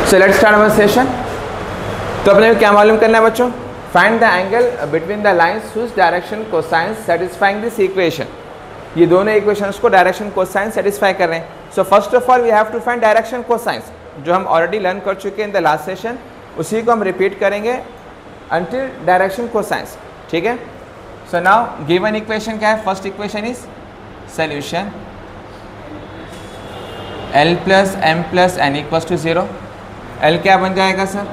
So let's start our session. तो अपने को क्या मालूम करना है बच्चों? Find the angle between the lines whose direction cosine satisfying this equation. ये दोनों इक्वेशंस को डायरेक्शन कोसाइन सेटिस्फाई कर रहे हैं। So first of all we have to find direction cosines, जो हम ऑलरेडी लर्न कर चुके हैं इन द लास्ट सेशन, उसी को हम रिपीट करेंगे अंटिल डायरेक्शन कोसाइंस। ठीक है। सो नाउ गिवन इक्वेशन क्या है? First equation is solution L plus m plus n equals to 0। L क्या बन जाएगा सर?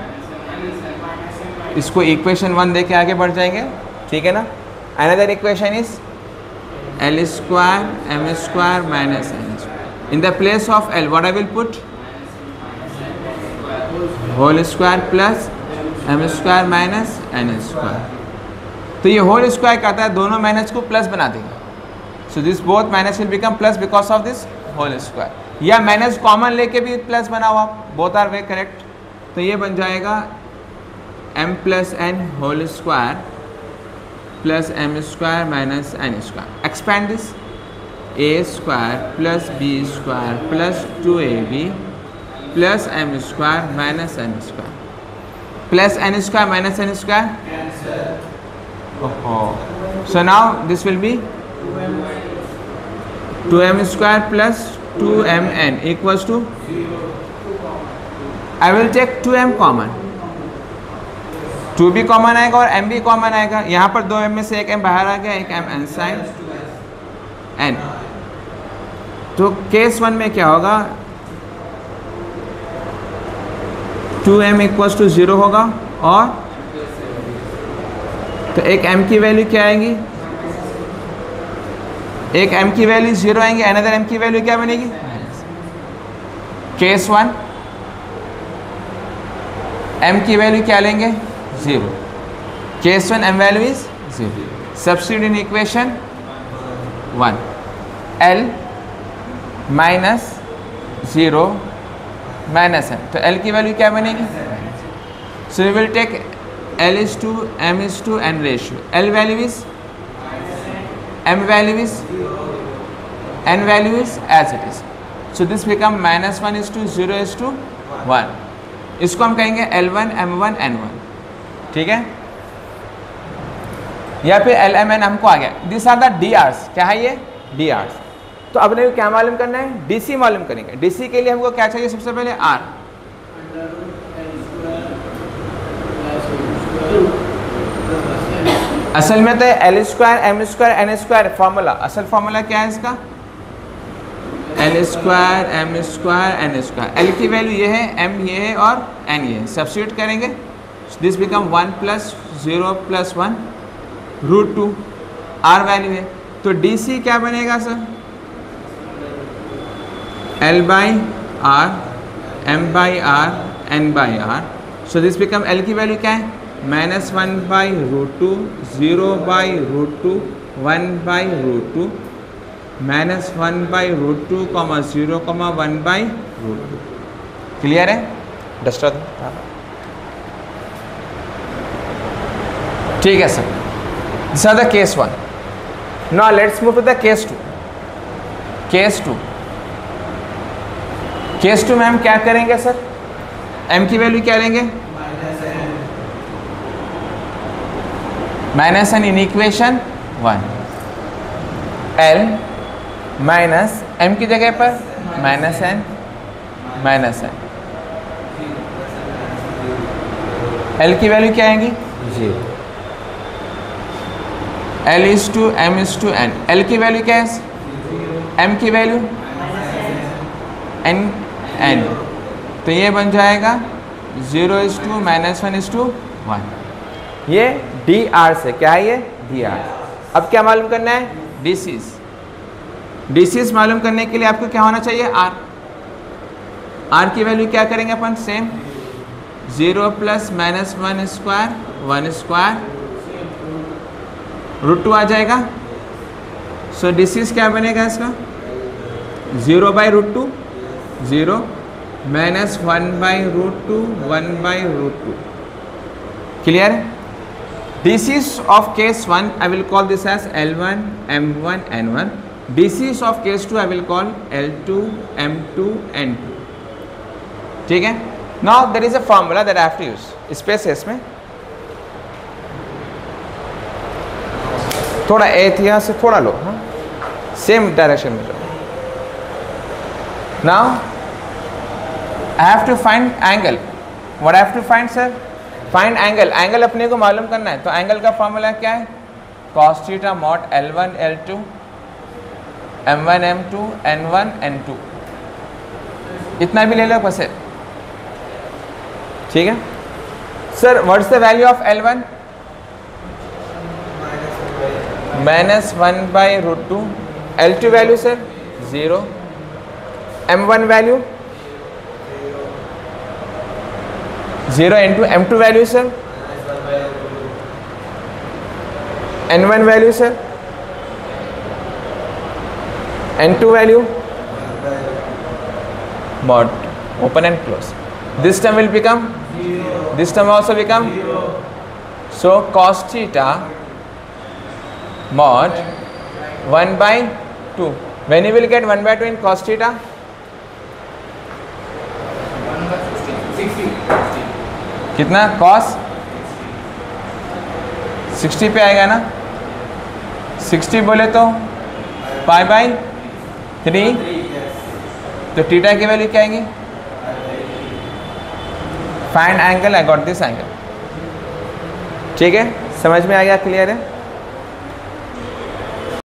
इसको इक्वेशन 1 दे के आगे बढ़ जाएंगे। ठीक है ना। Another equation is L square m square minus n square. In the place of L what I will put? Whole square plus m square minus n square. तो ये होल स्क्वायर कहता है दोनों माइनस को प्लस बना देगा। So this both minus will become plus because of this whole square. या minus common लेके भी प्लस बना हुआ, बोथ आर वे करेक्ट। तो ये बन जाएगा m plus n whole square plus m square minus n square. Expand this a square plus b square plus 2ab plus m square minus n square plus n square minus n square. So now this will be 2m square plus 2mn equals to, I will take 2m common, 2 भी common आएगा और m भी common आएगा। यहाँ पर 2m में से एक m बाहर आ गया, एक m n साइन n। तो केस 1 में क्या होगा? 2m इक्वल्स टू 0 होगा और तो एक m की वैल्यू क्या आएगी? एक m की वैल्यू 0 आएंगे, अनदर m की वैल्यू क्या बनेगी? केस 1 m की वैल्यू क्या लेंगे? 0। Case 1 m value is 0। Substitute in equation 1 L minus 0 minus m। तो L की वैल्यू क्या बनेगी? So we will take L is to m is to n ratio. L value is, m value is, n value is as it is. So this become minus 1 is to 0 is to 1. इसको हम कहेंगे L1 M1 N1। ठीक है। या फिर LMN हमको आ गया। These are the DRs। क्या है ये? DRs। तो अब हमको क्या मालूम करना है? DC मालूम करेंगे। DC के लिए हमको क्या चाहिए? सबसे पहले R। असल में तो L square m square n square formula, असल फॉर्मूला क्या है इसका? L square m square n square. L की वैल्यू ये है, m ये है और n ये है। सब्स्टिट्यूट करेंगे, this become 1 plus 0 plus 1 root 2। R value है तो DC क्या बनेगा sir? L by R m by R n by R. So this become L की वैल्यू क्या है? Minus 1 by root 2, 0 by root 2, 1 by root 2, minus 1 by root 2, 0, 1 by root 2। Clear है? Duster दो। ठीक है sir. This are the case 1। Now let's move to the case 2। Case 2, case 2 में हम क्या करेंगे सर? m की वैल्यू क्या लेंगे? Minus n in equation 1। L minus m की जगह पर minus n minus n। L की वैल्यू क्या आएंगी? 0। L is to m is to n। L की वैल्यू क्या है? m की वैल्यू n। तो ये बन जाएगा 0 is to minus 1 is to 1। ये DR से क्या है? ये DR। अब क्या मालूम करना है? DCs। DCs मालूम करने के लिए आपको क्या होना चाहिए? R। R की वैल्यू क्या करेंगे अपन? Same 0 plus minus 1 square 1 square root 2 आ जाएगा। सो DCs क्या बनेगा इसका? 0 by root 2, 0 minus 1 by root 2, 1 by root 2। Clear है? DCs of case 1 I will call this as L1 M1 N1. DCs of case 2 I will call L2 M2 N2. ठीक है। Now there is a formula that I have to use, space है इसमें, थोड़ा एथिया से थोड़ा लो, हाँ same direction में जाओ। Now I have to find angle, what I have to find sir, find angle, angle अपने को मालूम करना है, तो एंगल का फॉर्मूला क्या है, cos theta mod L1 L2 M1 M2 N1 N2, इतना भी ले लो बस है, ठीक है sir. What's the value of L1, -1/√2, L2 value sir 0, M1 value 0 into M2 value sir, N1 value sir, N2 value mod open and close, this term will become, this term also become, so cos theta mod 1/2, when you will get 1/2 in cos theta, 60 कितना cos 60 पे आएगा ना, 60 बोले तो π/3, तो theta की value क्या आएगी, find angle, I got this angle, ठीक है समझ में आ गया, क्लियर है।